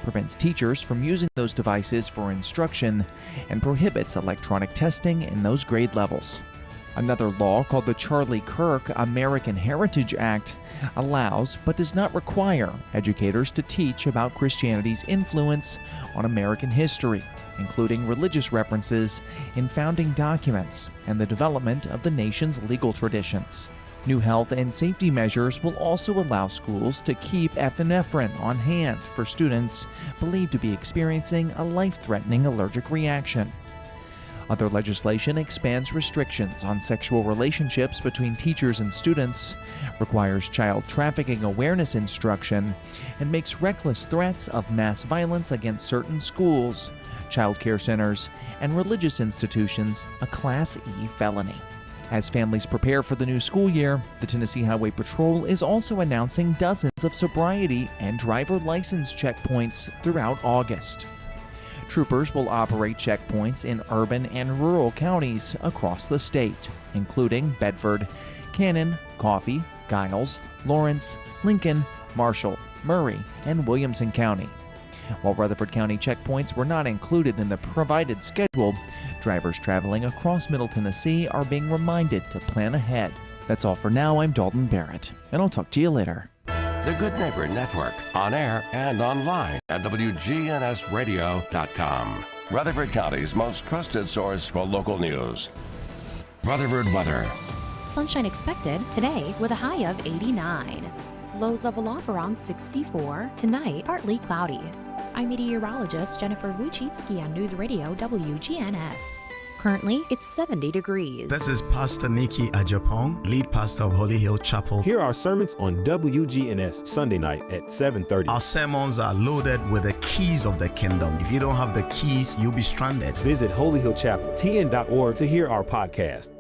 prevents teachers from using those devices for instruction, and prohibits electronic testing in those grade levels. Another law, called the Charlie Kirk American Heritage Act, allows but does not require educators to teach about Christianity's influence on American history, including religious references in founding documents and the development of the nation's legal traditions. New health and safety measures will also allow schools to keep epinephrine on hand for students believed to be experiencing a life-threatening allergic reaction. Other legislation expands restrictions on sexual relationships between teachers and students, requires child trafficking awareness instruction, and makes reckless threats of mass violence against certain schools, child care centers, and religious institutions a Class E felony. As families prepare for the new school year, the Tennessee Highway Patrol is also announcing dozens of sobriety and driver license checkpoints throughout August. Troopers will operate checkpoints in urban and rural counties across the state, including Bedford, Cannon, Coffee, Giles, Lawrence, Lincoln, Marshall, Murray, and Williamson County. While Rutherford County checkpoints were not included in the provided schedule, drivers traveling across Middle Tennessee are being reminded to plan ahead. That's all for now. I'm Dalton Barrett, and I'll talk to you later. The Good Neighbor Network, on air and online at WGNSradio.com. Rutherford County's most trusted source for local news. Rutherford weather. Sunshine expected today with a high of 89. Lows level off around 64. Tonight, partly cloudy. I'm meteorologist Jennifer Wojcicki on News Radio WGNS. Currently, it's 70 degrees. This is Pastor Nikki Ajapong, lead pastor of Holy Hill Chapel. Hear our sermons on WGNS Sunday night at 7:30. Our sermons are loaded with the keys of the kingdom. If you don't have the keys, you'll be stranded. Visit holyhillchapeltn.org to hear our podcast.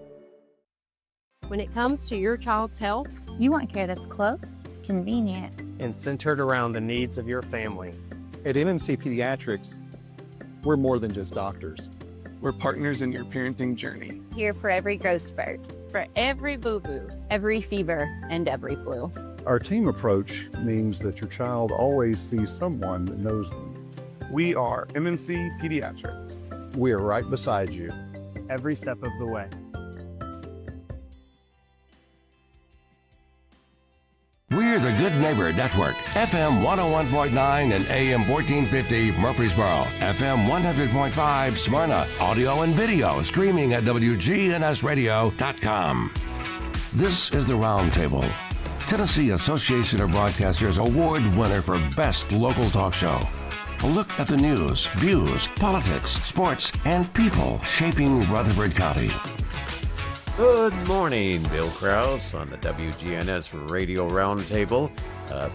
When it comes to your child's health, you want care that's close, convenient, and centered around the needs of your family. At MMC Pediatrics, we're more than just doctors. We're partners in your parenting journey. Here for every growth spurt, for every boo-boo, every fever, and every flu. Our team approach means that your child always sees someone that knows them. We are MMC Pediatrics. We are right beside you every step of the way. We're the Good Neighbor Network, FM 101.9 and AM 1450 Murfreesboro, FM 100.5 Smyrna, audio and video streaming at WGNSradio.com. This is The Roundtable, Tennessee Association of Broadcasters Award winner for Best Local Talk Show. A look at the news, views, politics, sports, and people shaping Rutherford County. Good morning, Bill Krause on the WGNS Radio Roundtable,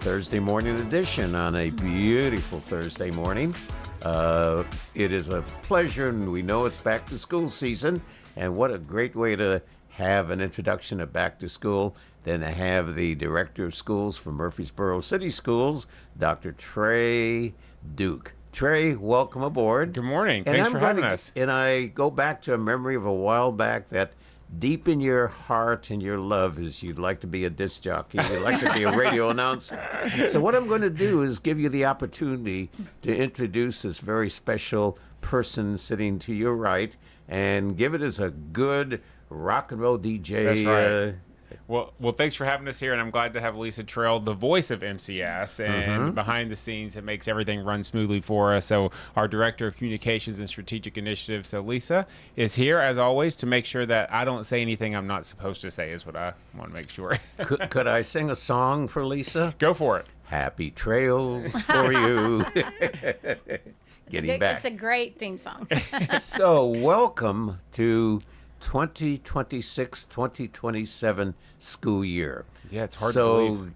Thursday morning edition on a beautiful Thursday morning. It is a pleasure, and we know it's back to school season, and what a great way to have an introduction of back to school than to have the Director of Schools for Murfreesboro City Schools, Dr. Trey Duke. Trey, welcome aboard. Good morning. Thanks for having us. And I go back to a memory of a while back that deep in your heart and your love is you'd like to be a disc jockey, you'd like to be a radio announcer. So what I'm going to do is give you the opportunity to introduce this very special person sitting to your right and give it as a good rock and roll DJ. That's right. Well, thanks for having us here, and I'm glad to have Lisa Trail, the voice of MCS, and behind the scenes, it makes everything run smoothly for us. So our Director of Communications and Strategic Initiatives, so Lisa, is here, as always, to make sure that I don't say anything I'm not supposed to say, is what I want to make sure. Could I sing a song for Lisa? Go for it. Happy trails for you. Getting back. It's a great theme song. So welcome to 2026-2027 school year. Yeah, it's hard to believe. So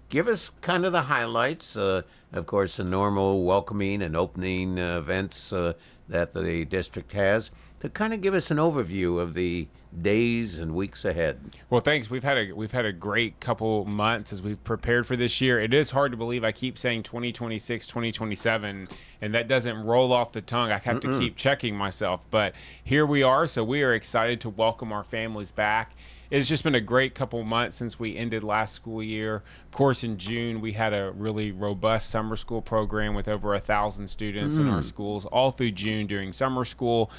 give us kind of the highlights. Of course, the normal welcoming and opening events that the district has, to kind of give us an overview of the days and weeks ahead. Well, thanks. We've had a great couple months as we've prepared for this year. It is hard to believe I keep saying 2026, 2027, and that doesn't roll off the tongue. I have to keep checking myself, but here we are. So we are excited to welcome our families back. it's just been a great couple months since we ended last school year. Of course, in June, we had a really robust summer school program with over 1,000 students in our schools all through June during summer school.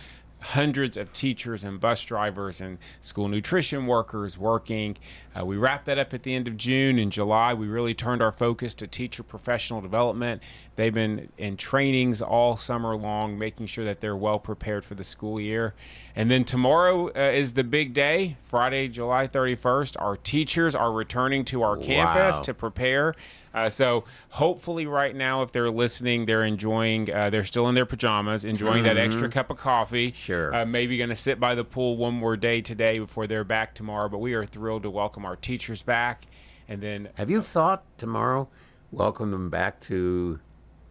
Hundreds of teachers and bus drivers and school nutrition workers working. We wrapped that up at the end of June. In July, we really turned our focus to teacher professional development. They've been in trainings all summer long, making sure that they're well prepared for the school year. And then tomorrow is the big day, Friday, July 31st. Our teachers are returning to our campus to prepare. So hopefully right now, if they're listening, they're enjoying, they're still in their pajamas, enjoying that extra cup of coffee. Sure. Maybe going to sit by the pool one more day today before they're back tomorrow. But we are thrilled to welcome our teachers back. And then, have you thought tomorrow, welcome them back to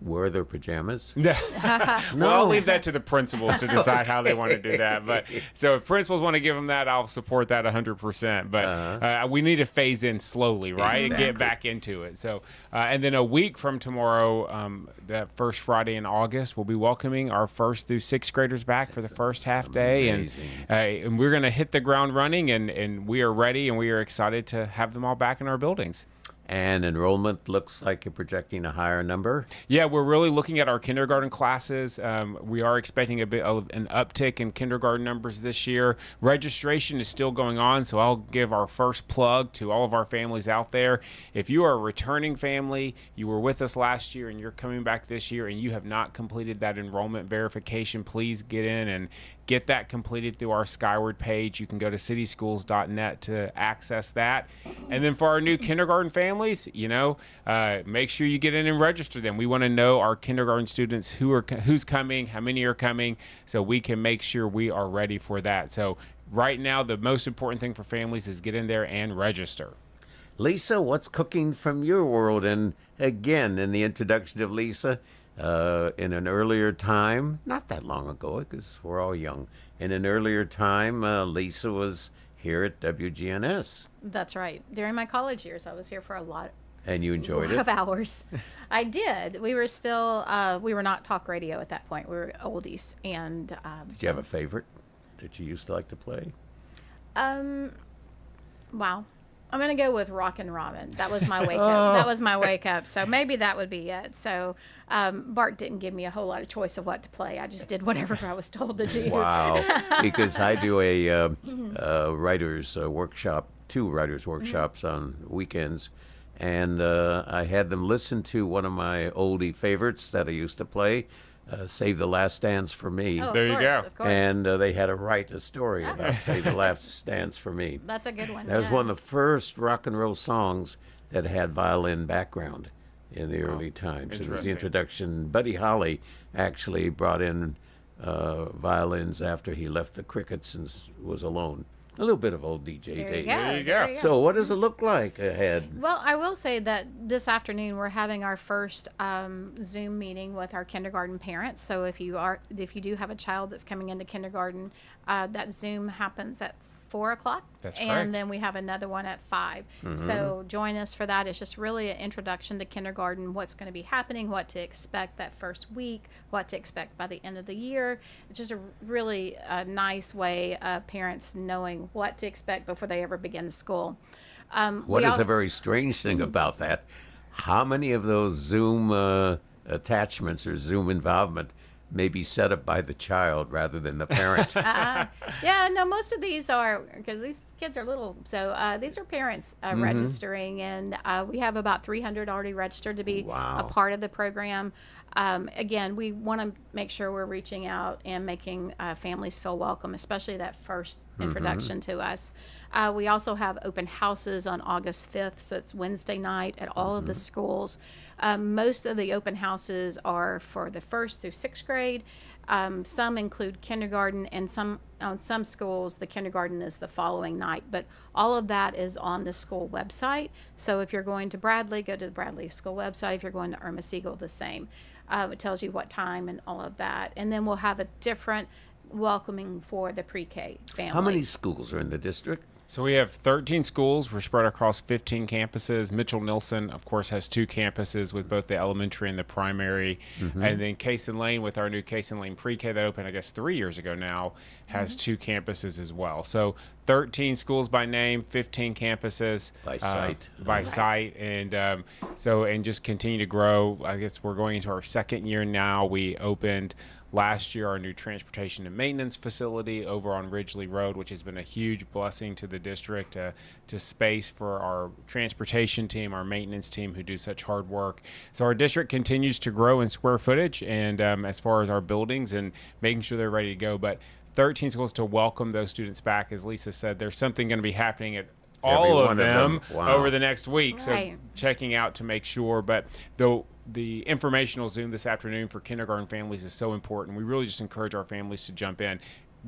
wear their pajamas? No. Well, I'll leave that to the principals to decide how they want to do that. But so if principals want to give them that, I'll support that 100%. But we need to phase in slowly, right, and get back into it. So, and then a week from tomorrow, that first Friday in August, we'll be welcoming our 1st through 6th graders back for the first half day, and we're going to hit the ground running, and we are ready, and we are excited to have them all back in our buildings. And enrollment looks like you're projecting a higher number? Yeah, we're really looking at our kindergarten classes. We are expecting a bit of an uptick in kindergarten numbers this year. Registration is still going on, so I'll give our first plug to all of our families out there. If you are a returning family, you were with us last year and you're coming back this year and you have not completed that enrollment verification, please get in and get that completed through our Skyward page. You can go to cityschools.net to access that. And then for our new kindergarten families, make sure you get in and register them. We want to know our kindergarten students who's coming, how many are coming, so we can make sure we are ready for that. So right now, the most important thing for families is get in there and register. Lisa, what's cooking from your world? And again, in the introduction of Lisa, in an earlier time, not that long ago, because we're all young, in an earlier time, Lisa was here at WGNS. That's right. During my college years, I was here for a lot. And you enjoyed it? Of hours. I did. We were still, we were not talk radio at that point. We were oldies. And did you have a favorite that you used to like to play? Wow. I'm going to go with Rockin' Robin. That was my wake up. That was my wake up. So maybe that would be it. So Bart didn't give me a whole lot of choice of what to play. I just did whatever I was told to do. Wow. Because I do a writer's workshop, 2 writers' workshops on weekends. And I had them listen to one of my oldie favorites that I used to play, Save the Last Dance for Me. Oh, there you go. Of course. And they had to write a story about Save the Last Dance for Me. That's a good one. That was one of the first rock and roll songs that had violin background in the early times. It was the introduction. Buddy Holly actually brought in violins after he left the Crickets and was alone. A little bit of old DJ days. There you go. So what does it look like ahead? Well, I will say that this afternoon we're having our first Zoom meeting with our kindergarten parents. So if you do have a child that's coming into kindergarten, that Zoom happens at 4 o'clock. That's correct. And then we have another one at 5. So join us for that. It's just really an introduction to kindergarten, what's going to be happening, what to expect that first week, what to expect by the end of the year. It's just a really nice way of parents knowing what to expect before they ever begin school. What is a very strange thing about that? How many of those Zoom attachments or Zoom involvement may be set up by the child rather than the parent? Yeah, no, most of these are, because these kids are little, so these are parents registering, and we have about 300 already registered to be a part of the program. Again, we want to make sure we're reaching out and making families feel welcome, especially that first introduction to us. We also have open houses on August 5th, so it's Wednesday night at all of the schools. Most of the open houses are for the 1st through 6th grade. Some include kindergarten, and on some schools the kindergarten is the following night. But all of that is on the school website. So if you're going to Bradley, go to the Bradley school website. If you're going to Irma Siegel, the same. It tells you what time and all of that. And then we'll have a different welcoming for the pre-K family. How many schools are in the district? So we have 13 schools. We're spread across 15 campuses. Mitchell-Nilson, of course, has 2 campuses with both the elementary and the primary. And then Case and Lane, with our new Case and Lane pre-K that opened, I guess, 3 years ago now, has 2 campuses as well. So 13 schools by name, 15 campuses. By site. By site. And and just continue to grow. I guess we're going into our second year now. We opened last year our new transportation and maintenance facility over on Ridgely Road, which has been a huge blessing to the district, to space for our transportation team, our maintenance team, who do such hard work. So our district continues to grow in square footage and as far as our buildings and making sure they're ready to go. But 13 schools to welcome those students back. As Lisa said, there's something going to be happening at all of them over the next week. Right. So checking out to make sure. But the informational Zoom this afternoon for kindergarten families is so important. We really just encourage our families to jump in.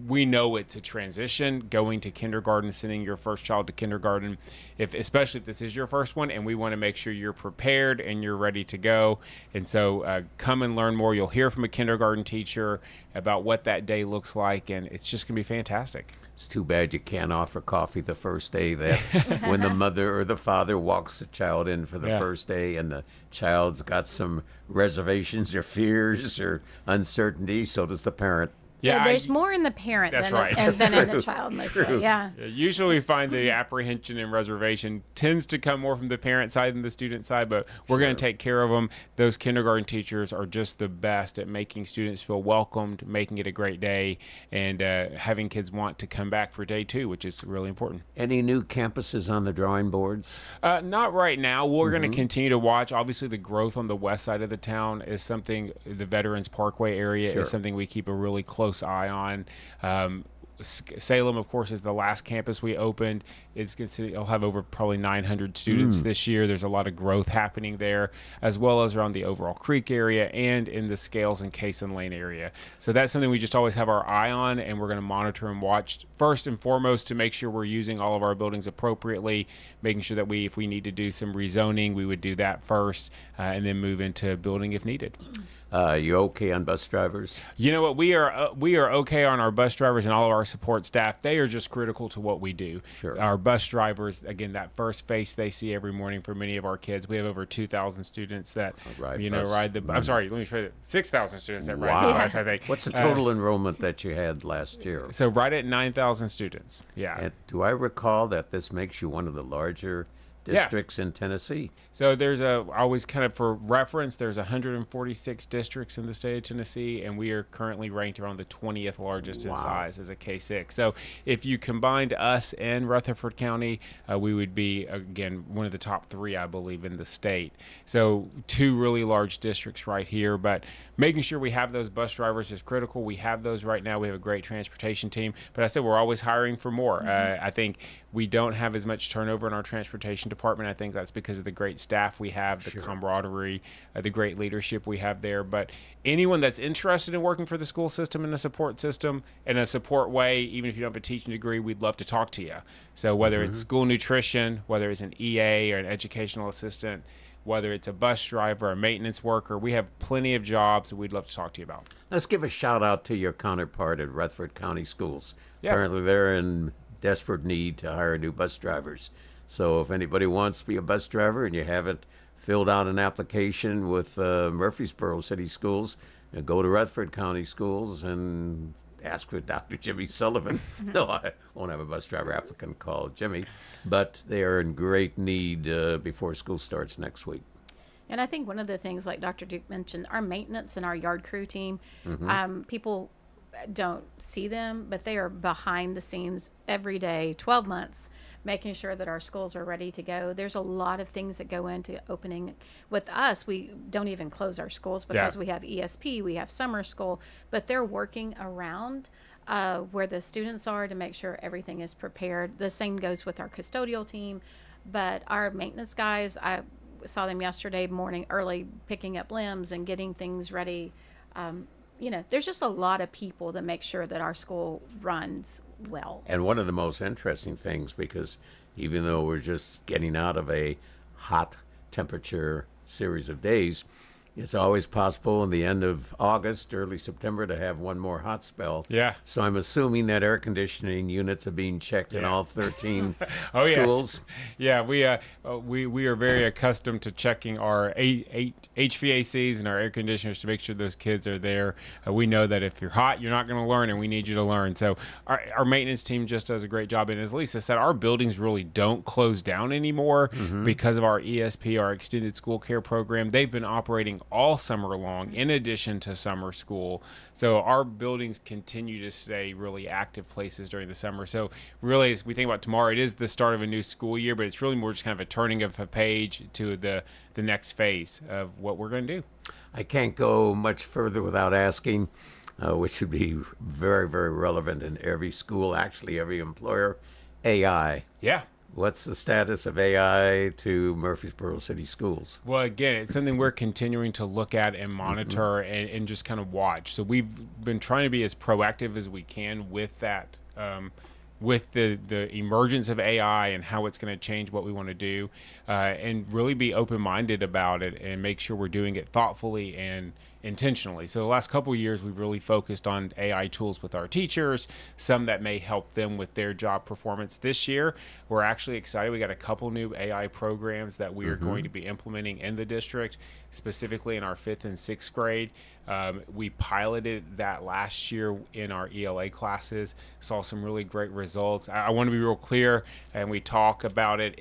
We know it's a transition going to kindergarten, sending your first child to kindergarten, especially if this is your first one, and we want to make sure you're prepared and you're ready to go. And so come and learn more. You'll hear from a kindergarten teacher about what that day looks like, and it's just going to be fantastic. It's too bad you can't offer coffee the first day, that when the mother or the father walks the child in for the first day and the child's got some reservations or fears or uncertainty, so does the parent. Yeah, there's more in the parent than in the child, mostly. Yeah. Usually we find the apprehension and reservation tends to come more from the parent side than the student side, but we're going to take care of them. Those kindergarten teachers are just the best at making students feel welcomed, making it a great day, and having kids want to come back for day 2, which is really important. Any new campuses on the drawing boards? Not right now. We're going to continue to watch. Obviously, the growth on the west side of the town is something, the Veterans Parkway area is something we keep a really close eye on. Salem, of course, is the last campus we opened. It'll have over probably 900 students this year. There's a lot of growth happening there, as well as around the Overall Creek area and in the Scales and Case and Lane area. So that's something we just always have our eye on, and we're going to monitor and watch first and foremost to make sure we're using all of our buildings appropriately, making sure that if we need to do some rezoning, we would do that first, and then move into building if needed. You okay on bus drivers? You know what? We are okay on our bus drivers and all of our support staff. They are just critical to what we do. Sure. Our bus drivers, again, that first face they see every morning for many of our kids. We have over 2,000 students that ride the. I'm sorry, let me try that. 6,000 students that ride the bus. I think. What's the total enrollment that you had last year? So right at 9,000 students. Yeah. And do I recall that this makes you one of the larger districts in Tennessee? So there's always kind of for reference, there's 146 districts in the state of Tennessee, and we are currently ranked around the 20th largest in size as a K6. So if you combined us and Rutherford County, we would be, again, one of the top 3, I believe, in the state. So 2 really large districts right here, but making sure we have those bus drivers is critical. We have those right now. We have a great transportation team, but I said we're always hiring for more. I think we don't have as much turnover in our transportation department. I think that's because of the great staff we have, the camaraderie, the great leadership we have there. But anyone that's interested in working for the school system in a support system, in a support way, even if you don't have a teaching degree, we'd love to talk to you. So whether it's school nutrition, whether it's an EA or an educational assistant, whether it's a bus driver, a maintenance worker, we have plenty of jobs that we'd love to talk to you about. Let's give a shout out to your counterpart at Rutherford County Schools. Yeah. Apparently they're in desperate need to hire new bus drivers. So if anybody wants to be a bus driver and you haven't filled out an application with Murfreesboro City Schools, go to Rutherford County Schools and ask for Dr. Jimmy Sullivan. No, I won't have a bus driver applicant called Jimmy, but they are in great need before school starts next week. And I think one of the things, like Dr. Duke mentioned, our maintenance and our yard crew team, people don't see them, but they are behind the scenes every day, 12 months, making sure that our schools are ready to go. There's a lot of things that go into opening. With us, we don't even close our schools because we have ESP, we have summer school, but they're working around where the students are to make sure everything is prepared. The same goes with our custodial team, but our maintenance guys, I saw them yesterday morning early picking up limbs and getting things ready. There's just a lot of people that make sure that our school runs well. And one of the most interesting things, because even though we're just getting out of a hot temperature series of days, It's always possible in the end of August, early September, to have one more hot spell. Yeah. So I'm assuming that air conditioning units are being checked in all 13 Oh, schools. Yes. Yeah, we are very accustomed to checking our HVACs and our air conditioners to make sure those kids are there. We know that if you're hot, you're not going to learn, and we need you to learn. So our maintenance team just does a great job. And as Lisa said, our buildings really don't close down anymore because of our ESP, our extended school care program. They've been operating all summer long in addition to summer school. So our buildings continue to stay really active places during the summer. So really, as we think about tomorrow, it is the start of a new school year, but it's really more just kind of a turning of a page to the next phase of what we're going to do. I can't go much further without asking, which would be very, very relevant in every school, actually every employer, AI. Yeah. What's the status of AI to Murfreesboro City Schools? Well, again, it's something we're continuing to look at and monitor and just kind of watch. So we've been trying to be as proactive as we can with that, with the emergence of AI and how it's going to change what we want to do, and really be open-minded about it and make sure we're doing it thoughtfully and intentionally. So the last couple of years, we've really focused on AI tools with our teachers, some that may help them with their job performance. This year, we're actually excited. We got a couple new AI programs that we are going to be implementing in the district, specifically in our 5th and 6th grade. We piloted that last year in our ELA classes, saw some really great results. I want to be real clear, and we talk about it.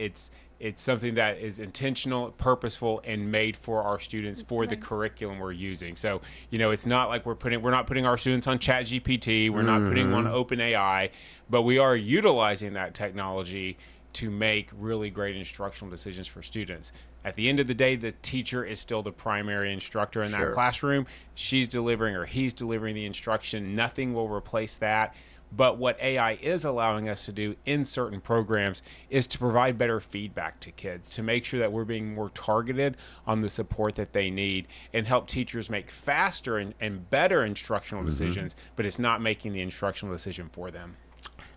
It's something that is intentional, purposeful, and made for our students for the curriculum we're using. So, it's not like we're not putting our students on ChatGPT, we're not putting on OpenAI, but we are utilizing that technology to make really great instructional decisions for students. At the end of the day, the teacher is still the primary instructor in that classroom. She's delivering or he's delivering the instruction. Nothing will replace that. But what AI is allowing us to do in certain programs is to provide better feedback to kids, to make sure that we're being more targeted on the support that they need and help teachers make faster and better instructional decisions, but it's not making the instructional decision for them.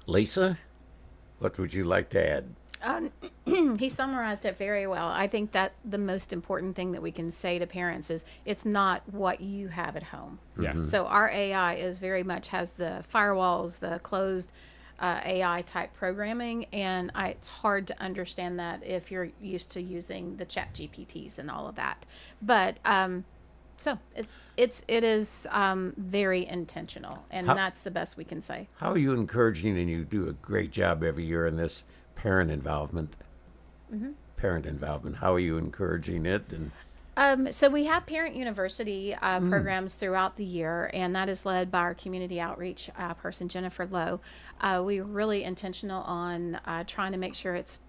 Lisa, what would you like to add? He summarized it very well. I think that the most important thing that we can say to parents is it's not what you have at home. Yeah. So our AI is very much has the firewalls, the closed AI type programming, and it's hard to understand that if you're used to using the Chat GPTs and all of that. But so it is very intentional, and that's the best we can say. How are you encouraging, and you do a great job every year in this parent involvement? Parent involvement. How are you encouraging it? And so we have Parent University programs throughout the year, and that is led by our community outreach person, Jennifer Lowe. We're really intentional on trying to make sure it's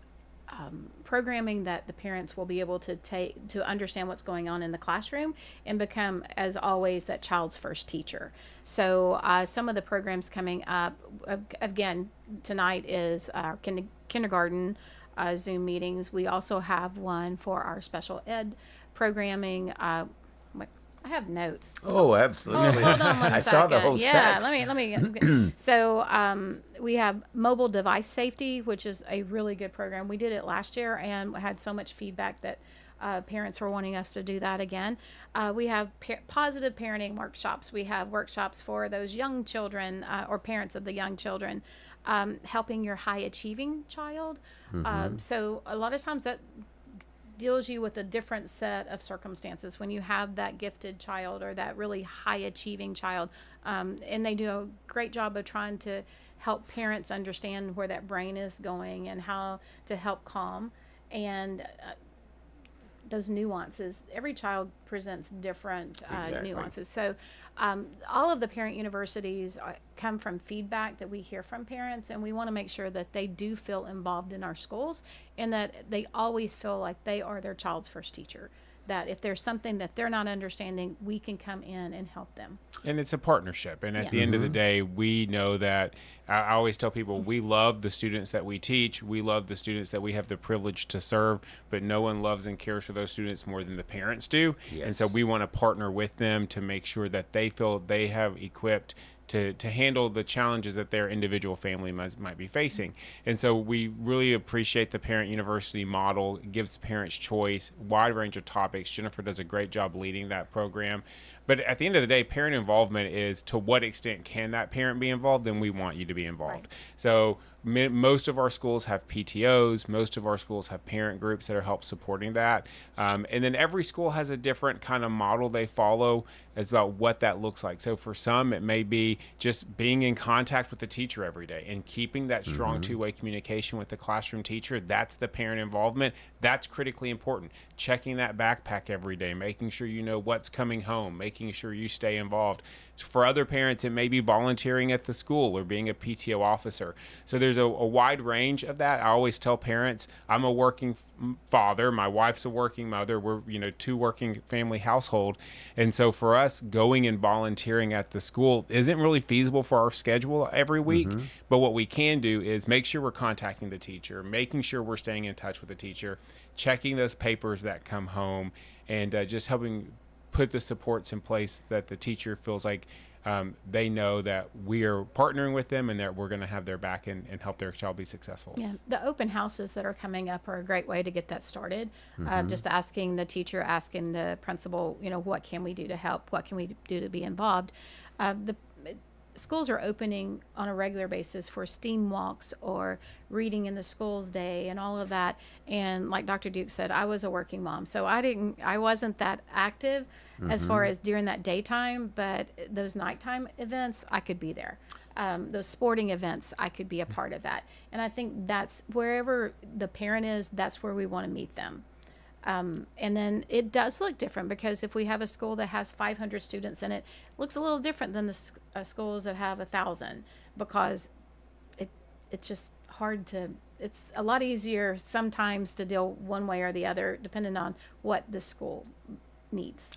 programming that the parents will be able to take to understand what's going on in the classroom and become, as always, that child's first teacher. So some of the programs coming up, again, tonight is our kindergarten Zoom meetings. We also have one for our special ed programming. I have notes. Oh, absolutely. Hold on one I second. saw the whole Yeah, stats. let me. So we have mobile device safety, which is a really good program. We did it last year and had so much feedback that parents were wanting us to do that again. We have positive parenting workshops. We have workshops for those young children or parents of the young children, helping your high achieving child. So a lot of times that deals you with a different set of circumstances when you have that gifted child or that really high achieving child, and they do a great job of trying to help parents understand where that brain is going and how to help calm and those nuances. Every child presents different nuances. So all of the parent universities come from feedback that we hear from parents, and we want to make sure that they do feel involved in our schools and that they always feel like they are their child's first teacher. That if there's something that they're not understanding, we can come in and help them. And it's a partnership. And at the end of the day, we know that I always tell people we love the students that we teach. We love the students that we have the privilege to serve, but no one loves and cares for those students more than the parents do. Yes. And so we want to partner with them to make sure that they feel they have equipped to handle the challenges that their individual family might be facing. And so we really appreciate the parent university model. It gives parents choice, wide range of topics. Jennifer does a great job leading that program. But at the end of the day, parent involvement is to what extent can that parent be involved, then we want you to be involved. Right. So most of our schools have PTOs. Most of our schools have parent groups that are help supporting that. And then every school has a different kind of model they follow as about what that looks like. So for some, it may be just being in contact with the teacher every day and keeping that strong two-way communication with the classroom teacher. That's the parent involvement. That's critically important. Checking that backpack every day, making sure you know what's coming home, making sure you stay involved. For other parents, it may be volunteering at the school or being a PTO officer. So there's a wide range of that. I always tell parents, I'm a working father, my wife's a working mother, we're two working family household. And so for us, going and volunteering at the school isn't really feasible for our schedule every week. But what we can do is make sure we're contacting the teacher, making sure we're staying in touch with the teacher, checking those papers that come home, and just helping put the supports in place that the teacher feels like they know that we are partnering with them and that we're going to have their back and help their child be successful. Yeah, the open houses that are coming up are a great way to get that started. Just asking the teacher, asking the principal, what can we do to help? What can we do to be involved? The schools are opening on a regular basis for STEAM walks or reading in the schools day and all of that. And like Dr. Duke said, I was a working mom, so I wasn't that active as far as during that daytime, but those nighttime events, I could be there. Those sporting events, I could be a part of that. And I think that's wherever the parent is, that's where we want to meet them. And then it does look different, because if we have a school that has 500 students in it, it looks a little different than the schools that have 1,000, because it's just hard to, it's a lot easier sometimes to deal one way or the other, depending on what the school needs.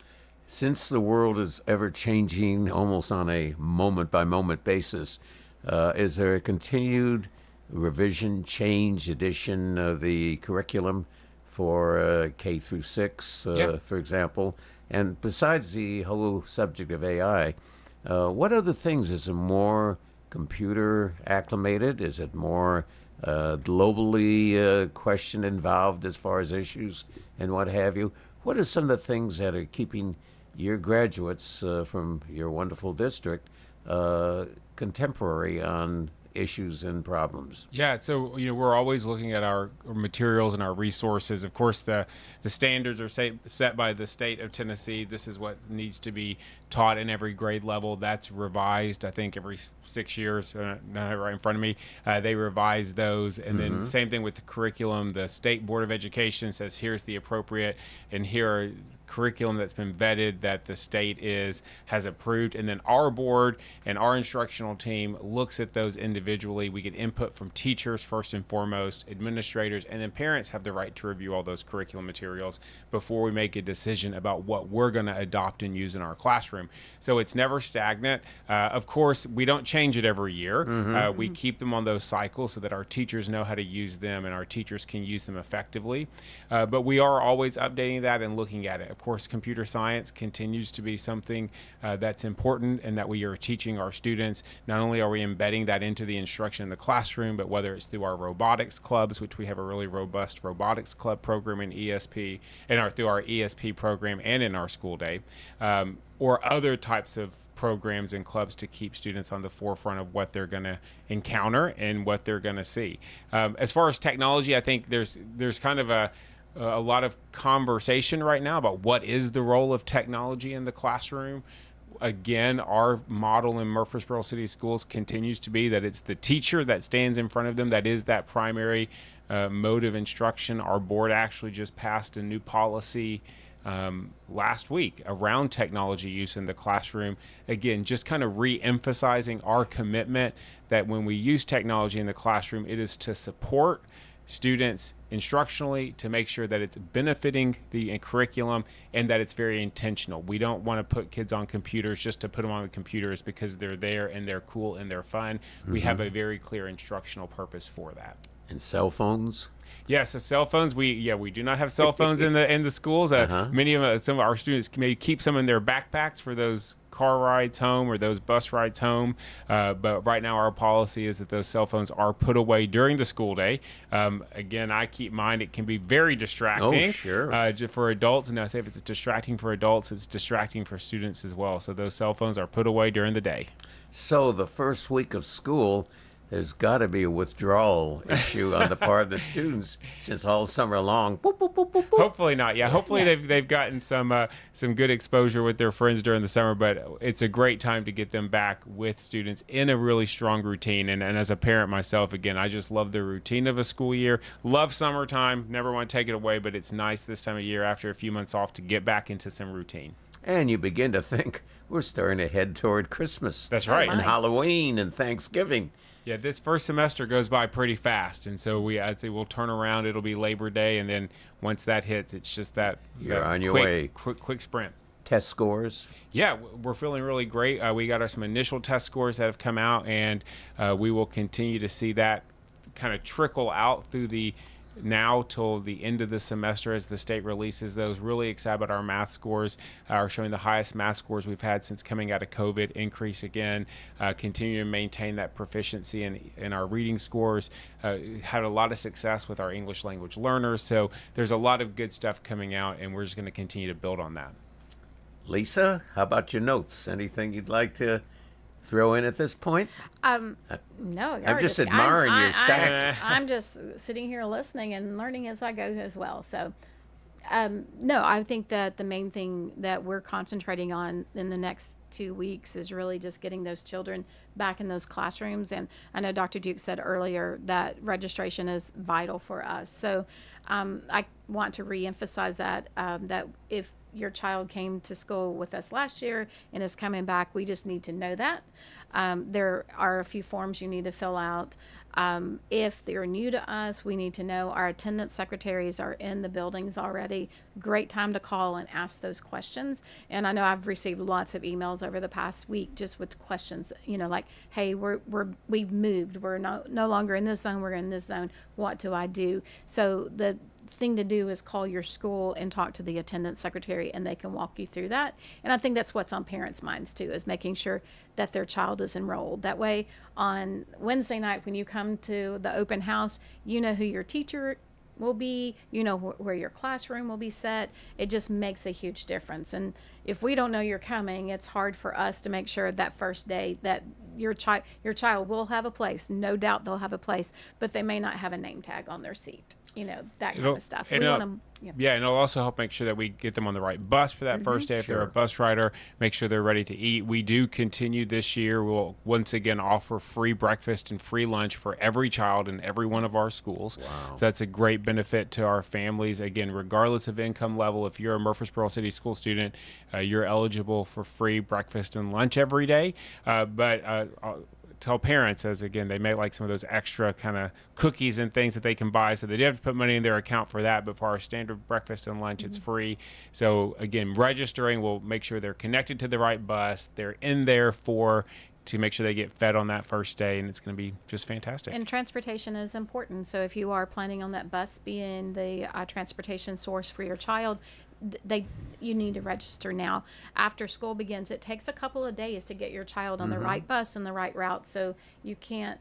Since the world is ever changing almost on a moment by moment basis, is there a continued revision, change, addition of the curriculum for K through 6, for example? And besides the whole subject of AI, what other things? Is it more computer acclimated? Is it more globally question involved as far as issues and what have you? What are some of the things that are keeping your graduates from your wonderful district contemporary on issues and problems? Yeah, so we're always looking at our materials and our resources. Of course, the standards are set by the state of Tennessee. This is what needs to be taught in every grade level. That's revised, I think, every 6 years. Not right in front of me. They revise those, and then same thing with the curriculum. The State Board of Education says here's the appropriate, and here are curriculum that's been vetted that the state has approved, and then our board and our instructional team looks at those individually. We get input from teachers first and foremost, administrators, and then parents have the right to review all those curriculum materials before we make a decision about what we're going to adopt and use in our classroom. So it's never stagnant. Of course, we don't change it every year. We keep them on those cycles so that our teachers know how to use them and our teachers can use them effectively. But we are always updating that and looking at it. Of course, computer science continues to be something that's important and that we are teaching our students. Not only are we embedding that into the instruction in the classroom, but whether it's through our robotics clubs, which we have a really robust robotics club program in ESP, and through our ESP program and in our school day, or other types of programs and clubs to keep students on the forefront of what they're going to encounter and what they're going to see. As far as technology, I think there's kind of a lot of conversation right now about what is the role of technology in the classroom. Again, our model in Murfreesboro City Schools continues to be that it's the teacher that stands in front of them that is that primary mode of instruction. Our board actually just passed a new policy last week around technology use in the classroom. Again, just kind of re-emphasizing our commitment that when we use technology in the classroom, it is to support students instructionally, to make sure that it's benefiting the curriculum and that it's very intentional. We don't want to put kids on computers just to put them on the computers because they're there and they're cool and they're fun. We have a very clear instructional purpose for that. And cell phones? Yeah, so cell phones, we do not have cell phones in the schools. Many of some of our students may keep some in their backpacks for those car rides home or those bus rides home. But right now our policy is that those cell phones are put away during the school day. Again, I keep in mind it can be very distracting. Oh, sure. For adults. And I say if it's distracting for adults, it's distracting for students as well. So those cell phones are put away during the day. So the first week of school, there's got to be a withdrawal issue on the part of the students since all summer long. Boop, boop, boop, boop, boop. Hopefully not. Yeah, hopefully they've gotten some good exposure with their friends during the summer. But it's a great time to get them back with students in a really strong routine. And as a parent myself, again, I just love the routine of a school year. Love summertime. Never want to take it away. But it's nice this time of year after a few months off to get back into some routine. And you begin to think we're starting to head toward Christmas. That's right. And Halloween and Thanksgiving. Yeah, this first semester goes by pretty fast, and so I'd say we'll turn around. It'll be Labor Day, and then once that hits, it's just that you're on your way. Quick sprint. Test scores? Yeah, we're feeling really great. We got some initial test scores that have come out, and we will continue to see that kind of trickle out through the now till the end of the semester as the state releases those. Really excited about our math scores. Are showing the highest math scores we've had since coming out of COVID. Increase again. Continue to maintain that proficiency in our reading scores. Had a lot of success with our English language learners. So there's a lot of good stuff coming out, and we're just going to continue to build on that. Lisa, how about your notes? Anything you'd like to throw in at this point? No, I'm just admiring your stack. I'm just sitting here listening and learning as I go as well. So, no, I think that the main thing that we're concentrating on in the next 2 weeks is really just getting those children back in those classrooms. And I know Dr. Duke said earlier that registration is vital for us. So I want to reemphasize that if your child came to school with us last year and is coming back, we just need to know that. There are a few forms you need to fill out. If they're new to us, we need to know our attendance secretaries are in the buildings already. Great time to call and ask those questions. And I know I've received lots of emails over the past week just with questions, like, hey, we've moved. We're no longer in this zone. We're in this zone. What do I do? So the thing to do is call your school and talk to the attendance secretary, and they can walk you through that. And I think that's what's on parents' minds too, is making sure that their child is enrolled. That way on Wednesday night when you come to the open house, you know who your teacher will be, you know where your classroom will be set. It just makes a huge difference. And if we don't know you're coming, it's hard for us to make sure that first day that your child will have a place. No doubt they'll have a place, but they may not have a name tag on their seat. That kind of stuff. We want them. Yeah, and it'll also help make sure that we get them on the right bus for that first day. If they're a bus rider, make sure they're ready to eat. We do continue this year. We'll once again offer free breakfast and free lunch for every child in every one of our schools. Wow. So that's a great benefit to our families. Again, regardless of income level, if you're a Murfreesboro City School student, you're eligible for free breakfast and lunch every day. But tell parents, as again, they may like some of those extra kind of cookies and things that they can buy, so they do have to put money in their account for that. But for our standard breakfast and lunch, it's free. So again, registering will make sure they're connected to the right bus. They're in there to make sure they get fed on that first day, and it's going to be just fantastic. And transportation is important. So if you are planning on that bus being the transportation source for your child, you need to register now. After school begins, it takes a couple of days to get your child on the right bus and the right route. So you can't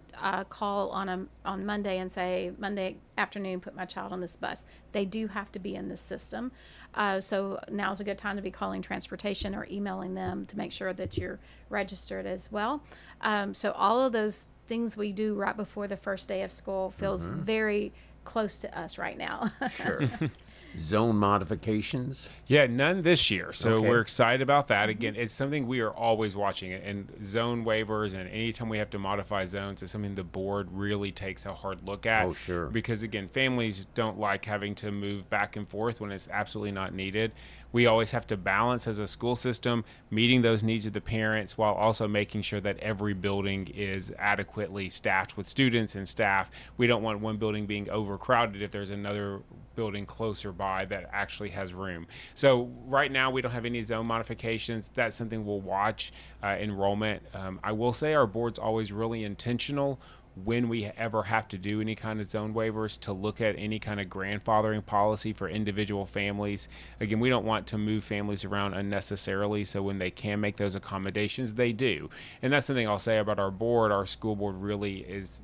call on Monday and say, Monday afternoon, put my child on this bus. They do have to be in this system. So now's a good time to be calling transportation or emailing them to make sure that you're registered as well. So all of those things we do right before the first day of school feels very close to us right now. Sure. Zone modifications? Yeah, none this year. So Okay. we're excited about that. Again, it's something we are always watching. And zone waivers and anytime we have to modify zones is something the board really takes a hard look at. Oh, sure. Because, again, families don't like having to move back and forth when it's absolutely not needed. We always have to balance as a school system, meeting those needs of the parents while also making sure that every building is adequately staffed with students and staff. We don't want one building being overcrowded if there's another building closer by that actually has room. So right now we don't have any zone modifications. That's something we'll watch. Enrollment. I will say our board's always really intentional when we ever have to do any kind of zone waivers, to look at any kind of grandfathering policy for individual families. Again, we don't want to move families around unnecessarily, so when they can make those accommodations, they do. And that's the thing I'll say about our board. Our school board really is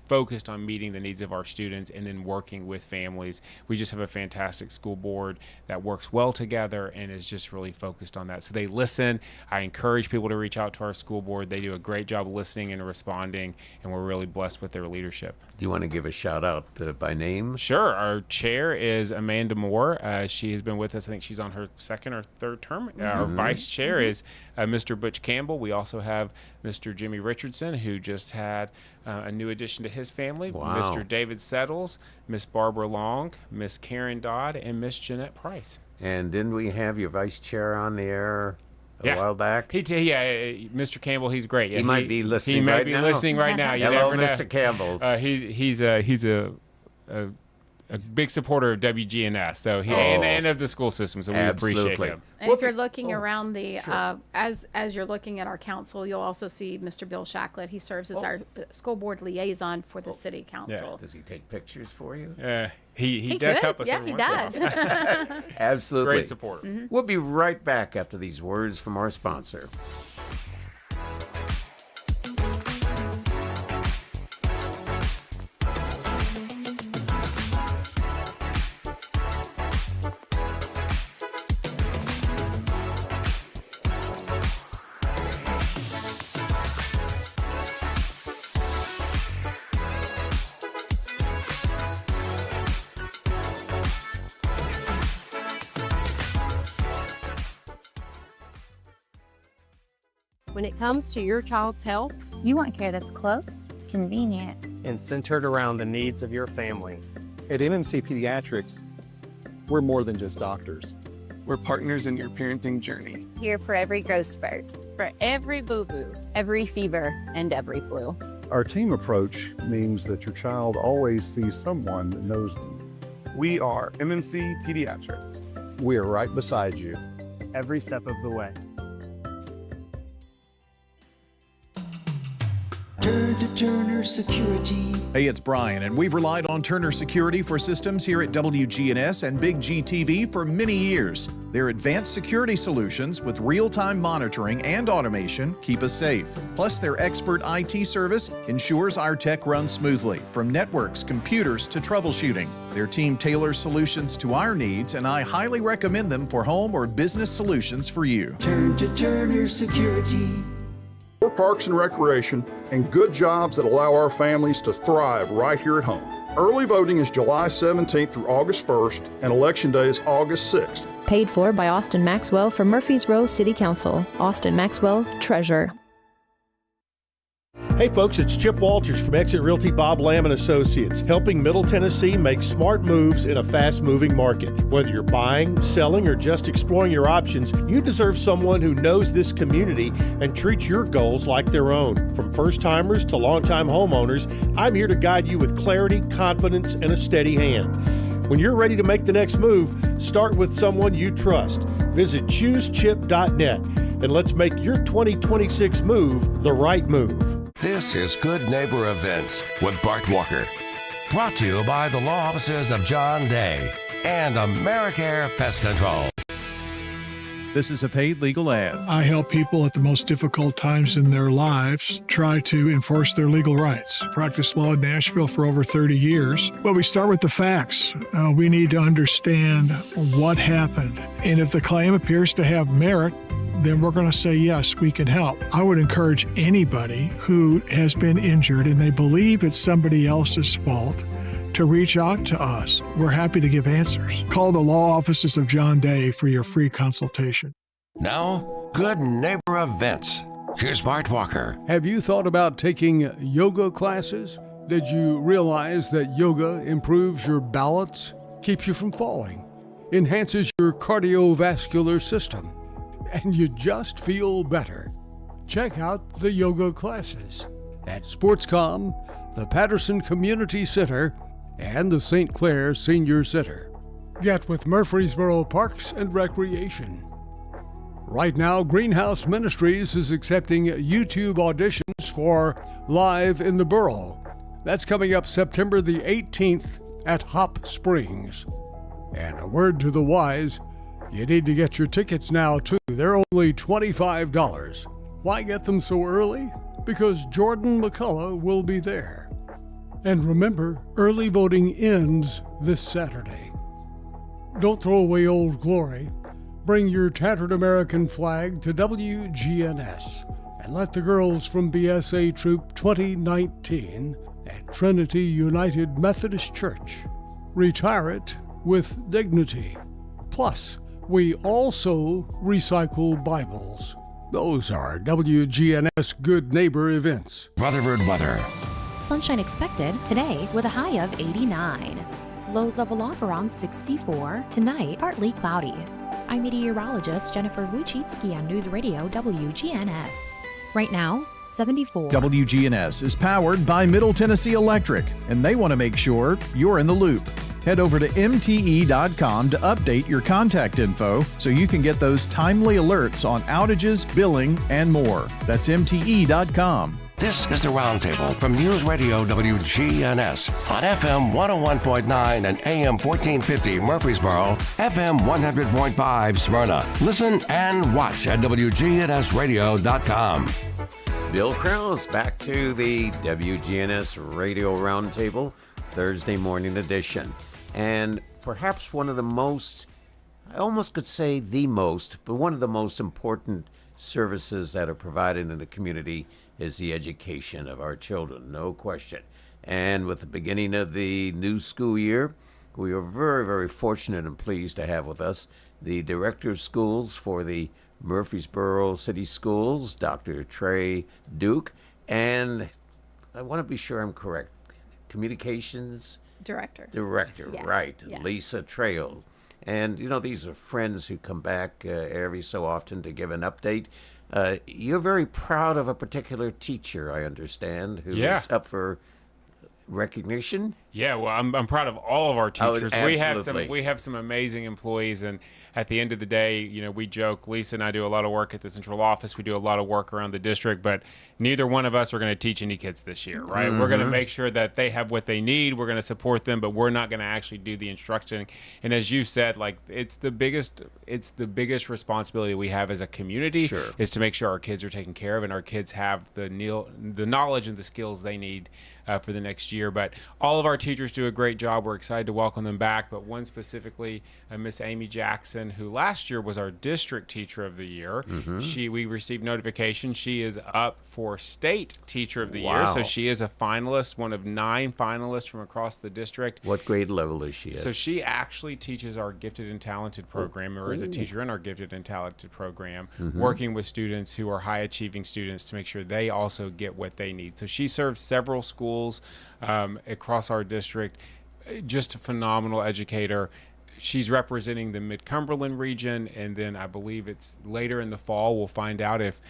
focused on meeting the needs of our students and then working with families. We just have a fantastic school board that works well together and is just really focused on that. So they listen. I encourage people to reach out to our school board. They do a great job listening and responding, and we're really blessed with their leadership. Do you want to give a shout out by name? Sure. Our chair is Amanda Moore. She has been with us. I think she's on her second or third term. Our vice chair is Mr. Butch Campbell. We also have Mr. Jimmy Richardson, who just had a new addition to his family. Wow. Mr. David Settles, Miss Barbara Long, Miss Karen Dodd, and Miss Jeanette Price. And didn't we have your vice chair on the air a while back? Mr. Campbell, he's great. Yeah, he might be listening right now. He might be listening right now. Hello, Mr. Campbell. He's a big supporter of WGNS, so and of the school system, so we appreciate him. And if you're looking around the, as you're looking at our council, you'll also see Mr. Bill Shacklett. He serves as our school board liaison for the city council. Yeah. Does he take pictures for you? He does help us. Yeah, he does. Absolutely. Great supporter. Mm-hmm. We'll be right back after these words from our sponsor. When it comes to your child's health, You want care that's close, convenient, and centered around the needs of your family. At MMC Pediatrics, we're more than just doctors. We're partners in your parenting journey. here for every growth spurt, for every boo-boo, every fever, and every flu. Our team approach means that your child always sees someone that knows them. We are MMC Pediatrics. We are right beside you every step of the way. Turn to Turner Security. Hey, it's Brian, and we've relied on Turner Security for systems here at WGNS and Big GTV for many years. Their advanced security solutions with real-time monitoring and automation keep us safe. Plus, their expert IT service ensures our tech runs smoothly, from networks, computers, to troubleshooting. Their team tailors solutions to our needs, and I highly recommend them for home or business solutions for you. Turn to Turner Security. For parks and recreation and good jobs that allow our families to thrive right here at home. Early voting is July 17th through August 1st, and Election Day is August 6th. Paid for by Austin Maxwell from Murfreesboro City Council. Austin Maxwell, Treasurer. Hey folks, it's Chip Walters from Exit Realty Bob Lamb & Associates, helping Middle Tennessee make smart moves in a fast-moving market. Whether you're buying, selling, or just exploring your options, you deserve someone who knows this community and treats your goals like their own. From first-timers to long-time homeowners, I'm here to guide you with clarity, confidence, and a steady hand. When you're ready to make the next move, start with someone you trust. Visit ChooseChip.net and let's make your 2026 move the right move. This is Good Neighbor Events with Bart Walker. Brought to you by the law offices of John Day and AmeriCare Pest Control. This is a paid legal ad. I help people at the most difficult times in their lives try to enforce their legal rights. Practiced law in Nashville for over 30 years. Well, we start with the facts. We need to understand what happened. And if the claim appears to have merit, then we're going to say, yes, we can help. I would encourage anybody who has been injured and they believe it's somebody else's fault to reach out to us. We're happy to give answers. Call the law offices of John Day for your free consultation. Now, Good Neighbor Events. Here's Bart Walker. Have you thought about taking yoga classes? Did you realize that yoga improves your balance, keeps you from falling, enhances your cardiovascular system, and you just feel better? Check out the yoga classes at SportsCom, the Patterson Community Center, and the St. Clair Senior Center. Get with Murfreesboro Parks and Recreation. Right now, Greenhouse Ministries is accepting YouTube auditions for Live in the Borough. That's coming up September the 18th at Hop Springs. And a word to the wise, you need to get your tickets now, too. They're only $25. Why get them so early? Because Jordan McCullough will be there. And remember, early voting ends this Saturday. Don't throw away Old Glory. Bring your tattered American flag to WGNS and let the girls from BSA Troop 2019 at Trinity United Methodist Church retire it with dignity. Plus, we also recycle Bibles. Those are WGNS Good Neighbor events. Rutherford weather. Sunshine expected today with a high of 89. Lows of aloft around 64. Tonight, partly cloudy. I'm meteorologist Jennifer Wojcicki on News Radio WGNS. Right now, 74. WGNS is powered by Middle Tennessee Electric, and they want to make sure you're in the loop. Head over to MTE.com to update your contact info so you can get those timely alerts on outages, billing, and more. That's MTE.com. This is the Roundtable from News Radio WGNS on FM 101.9 and AM 1450 Murfreesboro, FM 100.5 Smyrna. Listen and watch at WGNSradio.com. Bill Krause back to the WGNS Radio Roundtable, Thursday morning edition. And perhaps one of the most, I almost could say the most, but one of the most important services that are provided in the community is the education of our children, no question. And with the beginning of the new school year, we are very, very fortunate and pleased to have with us the Director of Schools for the Murfreesboro City Schools, Dr. Trey Duke, and I want to be sure I'm correct, Communications Director, yeah. Right, yeah. Lisa Trail. And, you know, these are friends who come back every so often to give an update. You're very proud of a particular teacher, I understand, who is up for recognition. Yeah, well, I'm proud of all of our teachers. Absolutely. We have some amazing employees, and at the end of the day, you know, we joke. Lisa and I do a lot of work at the central office. We do a lot of work around the district, but neither one of us are going to teach any kids this year, right? We're going to make sure that they have what they need. We're going to support them, but we're not going to actually do the instruction. And as you said, like it's the biggest responsibility we have as a community is to make sure our kids are taken care of and our kids have the knowledge and the skills they need for the next year. But all of our teachers do a great job. We're excited to welcome them back. But one specifically, Miss Amy Jackson, who last year was our district teacher of the year. We received notification she is up for state teacher of the year. So she is a finalist, one of 9 finalists from across the district. What grade level is she at? So she actually teaches our gifted and talented program, or is a teacher in our gifted and talented program, working with students who are high achieving students to make sure they also get what they need. So she serves several schools across our district. Just a phenomenal educator. She's representing the Mid-Cumberland region, and then I believe it's later in the fall we'll find out if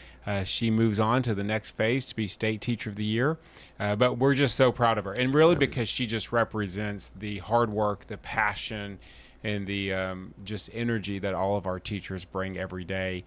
she moves on to the next phase to be State Teacher of the Year. But we're just so proud of her, and really because she just represents the hard work, the passion, and the just energy that all of our teachers bring every day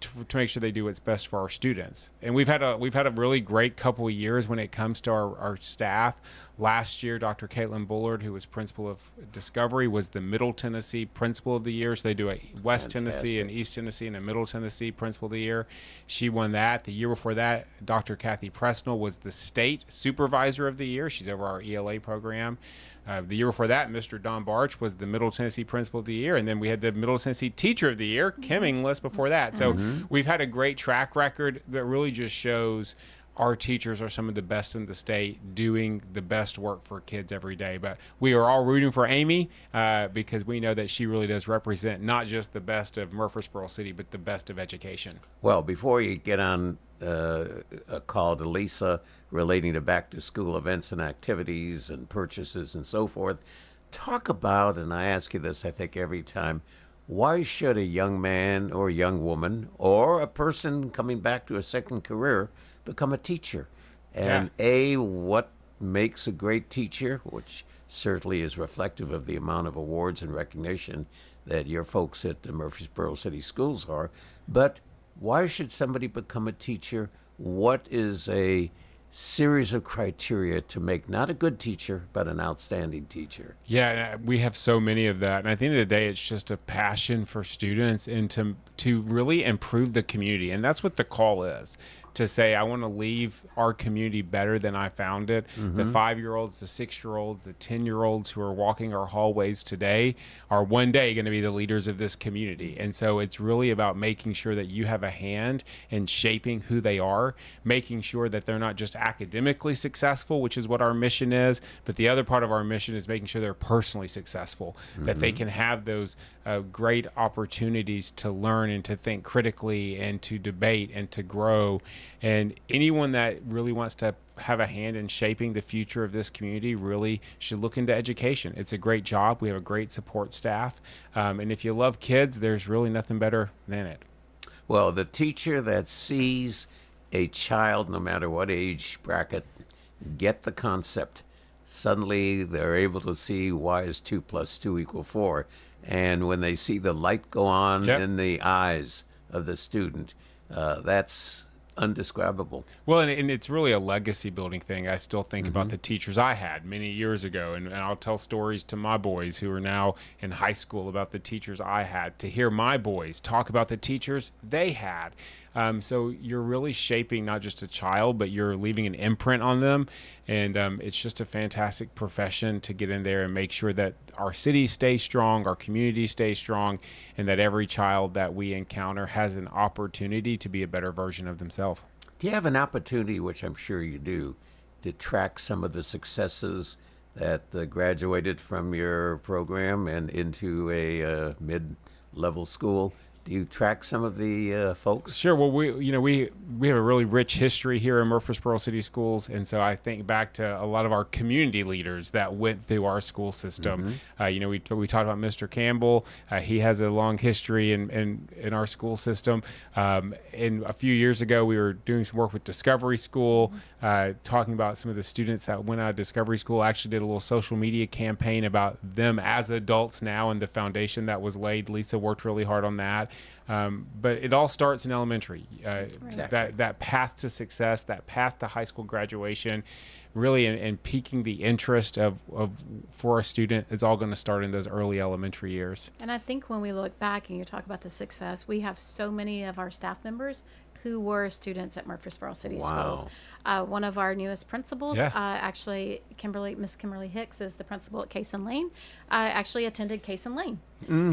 to make sure they do what's best for our students. And we've had a really great couple of years when it comes to our staff. Last year, Dr. Caitlin Bullard, who was principal of Discovery, was the Middle Tennessee Principal of the Year. So they do a West Tennessee and East Tennessee and a Middle Tennessee Principal of the Year. She won that. The year before that, Dr. Kathy Presnell was the State Supervisor of the Year. She's over our ELA program. The year before that, Mr. Don Barch was the Middle Tennessee Principal of the Year, and then we had the Middle Tennessee Teacher of the Year, Kim Inglis, before that. So we've had a great track record that really just shows our teachers are some of the best in the state doing the best work for kids every day. But we are all rooting for Amy because we know that she really does represent not just the best of Murfreesboro City, but the best of education. Well, before you get on a call to Lisa relating to back-to-school events and activities and purchases and so forth, talk about, and I ask you this I think every time, why should a young man or young woman or a person coming back to a second career become a teacher? And what makes a great teacher, which certainly is reflective of the amount of awards and recognition that your folks at the Murfreesboro City Schools are, but why should somebody become a teacher? What is a series of criteria to make not a good teacher, but an outstanding teacher. Yeah, we have so many of that. And at the end of the day, it's just a passion for students and to really improve the community. And that's what the call is, to say, I want to leave our community better than I found it. The 5-year-olds, the 6-year-olds, the 10-year-olds who are walking our hallways today are one day going to be the leaders of this community. And so it's really about making sure that you have a hand in shaping who they are, making sure that they're not just academically successful, which is what our mission is, but the other part of our mission is making sure they're personally successful, that they can have those great opportunities to learn and to think critically and to debate and to grow. And anyone that really wants to have a hand in shaping the future of this community really should look into education. It's a great job. We have a great support staff. And if you love kids, there's really nothing better than it. Well, the teacher that sees a child, no matter what age bracket, get the concept, suddenly they're able to see why is 2 + 2 = 4. And when they see the light go on in the eyes of the student, that's undescribable. Well, and it's really a legacy building thing. I still think about the teachers I had many years ago, and I'll tell stories to my boys who are now in high school about the teachers I had, to hear my boys talk about the teachers they had. So you're really shaping not just a child, but you're leaving an imprint on them. And it's just a fantastic profession to get in there and make sure that our city stays strong, our community stays strong, and that every child that we encounter has an opportunity to be a better version of themselves. Do you have an opportunity, which I'm sure you do, to track some of the successes that graduated from your program and into a mid-level school? Do you track some of the folks? Sure. Well, we have a really rich history here in Murfreesboro City Schools, and so I think back to a lot of our community leaders that went through our school system. We talked about Mr. Campbell. He has a long history in our school system. And a few years ago, we were doing some work with Discovery School, talking about some of the students that went out of Discovery School. I actually did a little social media campaign about them as adults now and the foundation that was laid. Lisa worked really hard on that. But it all starts in elementary. That path to success, that path to high school graduation, really, and piquing the interest for a student is all going to start in those early elementary years. And I think when we look back and you talk about the success, we have so many of our staff members who were students at Murfreesboro City Schools. One of our newest principals, actually, Miss Kimberly Hicks is the principal at Cason Lane, actually attended Cason Lane.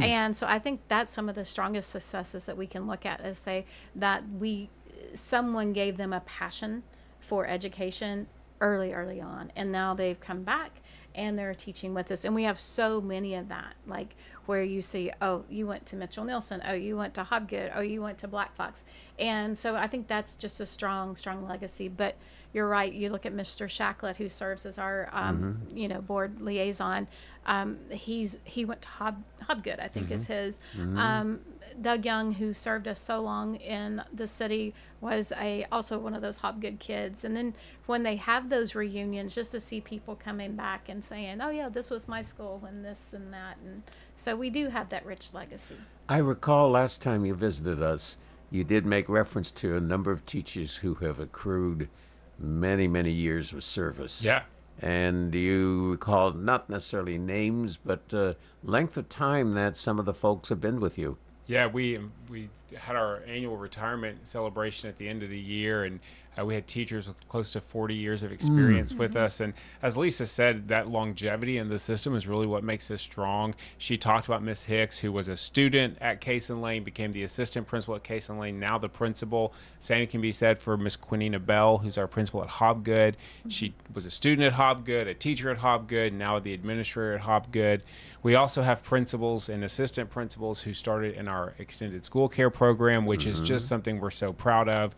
And so I think that's some of the strongest successes that we can look at, is say that someone gave them a passion for education early on, and now they've come back and they're teaching with us. And we have so many of that, like where you see, oh, you went to Mitchell Nielsen, oh, you went to Hobgood, oh, you went to Black Fox. And so I think that's just a strong legacy. But you're right, you look at Mr. Shacklet, who serves as our board liaison. He went to Hobgood, I think is his. Doug Young, who served us so long in the city, was also one of those Hobgood kids. And then when they have those reunions, just to see people coming back and saying, oh yeah, this was my school when this and that. And so we do have that rich legacy. I recall last time you visited us, you did make reference to a number of teachers who have accrued many years of service. Yeah. And do you recall not necessarily names, but length of time that some of the folks have been with you? Yeah, we had our annual retirement celebration at the end of the year, and we had teachers with close to 40 years of experience with us. And as Lisa said, that longevity in the system is really what makes us strong. She talked about Miss Hicks, who was a student at Cason Lane, became the assistant principal at Cason Lane, now the principal. Same can be said for Miss Quinina Bell, who's our principal at Hobgood. She was a student at Hobgood, a teacher at Hobgood, now the administrator at Hobgood. We also have principals and assistant principals who started in our extended school care program, which is just something we're so proud of,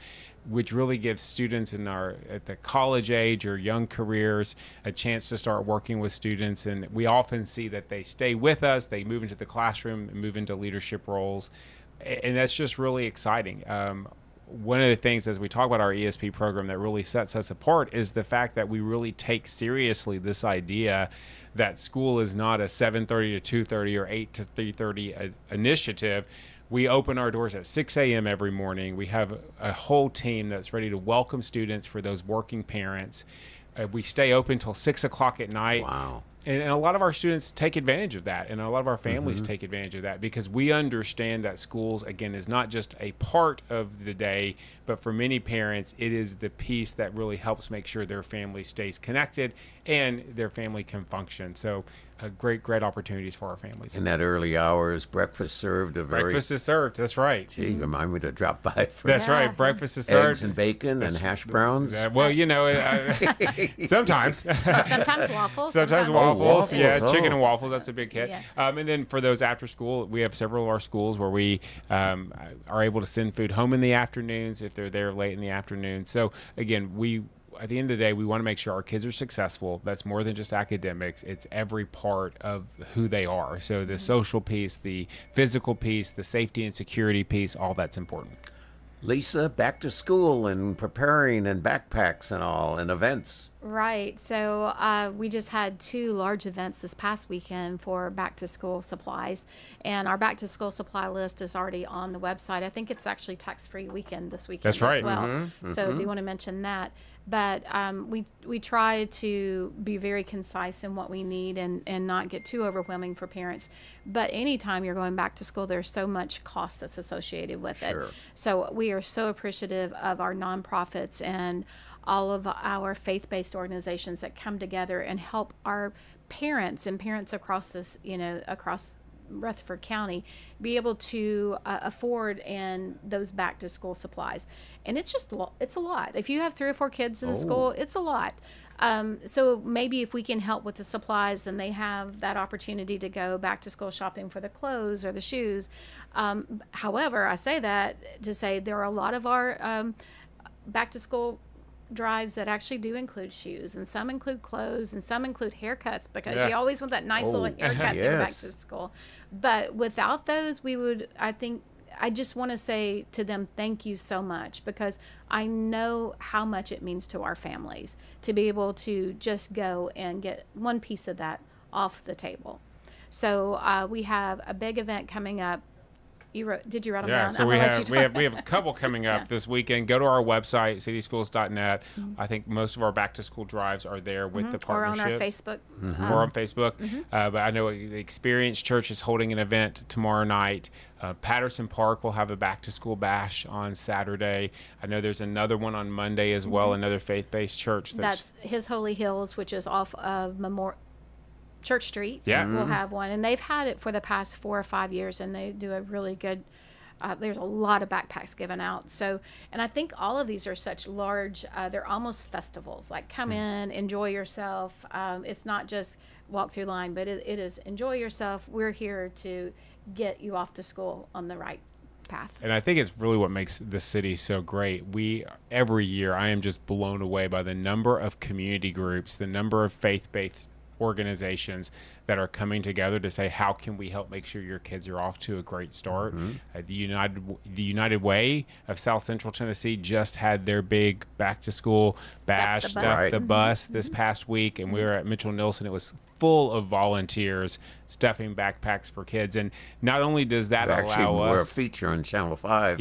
which really gives students at the college age or young careers a chance to start working with students. And we often see that they stay with us, they move into the classroom and move into leadership roles. And that's just really exciting. One of the things as we talk about our ESP program that really sets us apart is the fact that we really take seriously this idea that school is not a 7:30 to 2:30 or 8 to 3:30 initiative. we open our doors at 6 a.m. every morning. We have a whole team that's ready to welcome students for those working parents. We stay open till 6 o'clock at night. Wow. And a lot of our students take advantage of that, and a lot of our families take advantage of that, because we understand that schools, again, is not just a part of the day, but for many parents, it is the piece that really helps make sure their family stays connected and their family can function. So great opportunities for our families. In that early hours, breakfast served. Breakfast is served. That's right. Gee, remind me to drop by for That's right. Breakfast is served. Eggs and bacon and hash browns. Well, sometimes. Sometimes waffles. Sometimes waffles. Yeah, Oh. chicken and waffles. That's a big hit. Yeah. And then for those after school, we have several of our schools where we are able to send food home in the afternoons if they're there late in the afternoon. So again, at the end of the day, we want to make sure our kids are successful. That's more than just academics. It's every part of who they are. So the social piece, the physical piece, the safety and security piece, all that's important. Lisa, back to school and preparing and backpacks and all and events. Right. So we just had 2 large events this past weekend for back to school supplies, and our back to school supply list is already on the website. I think it's actually tax-free weekend this weekend. That's right. As well. So do want to mention that. But we try to be very concise in what we need and not get too overwhelming for parents. But anytime you're going back to school, there's so much cost that's associated with it. So we are so appreciative of our nonprofits and all of our faith-based organizations that come together and help our parents and parents across this, across Rutherford County, be able to afford and those back to school supplies. And it's a lot. If you have 3 or 4 kids in the school, it's a lot. So maybe if we can help with the supplies, then they have that opportunity to go back to school shopping for the clothes or the shoes. However, I say that to say there are a lot of our back to school drives that actually do include shoes, and some include clothes, and some include haircuts, because you always want that nice little haircut to go back to school. But without those, I just want to say to them, thank you so much, because I know how much it means to our families to be able to just go and get one piece of that off the table. So we have a big event coming up. Did you write them down? So we have a couple coming up this weekend. Go to our website, cityschools.net. I think most of our back to school drives are there with the partnerships. Or on our Facebook. Or on Facebook. But I know the Experience Church is holding an event tomorrow night. Patterson Park will have a back to school bash on Saturday. I know there's another one on Monday as well, another faith-based church. That's His Holy Hills, which is off of Church Street. We'll have one, and they've had it for the past 4 or 5 years, and they do a really good there's a lot of backpacks given out. So, and I think all of these are such large, they're almost festivals, like come in, enjoy yourself. It's not just walk through line, but it is enjoy yourself. We're here to get you off to school on the right path. And I think it's really what makes the city so great. Every year, I am just blown away by the number of community groups, the number of faith-based organizations that are coming together to say, how can we help make sure your kids are off to a great start? The United Way of South Central Tennessee just had their big back to school bash, Stuff the Bus this past week, and we were at Mitchell Nilsson. It was full of volunteers stuffing backpacks for kids. And not only does that allow us, we're a feature on Channel 5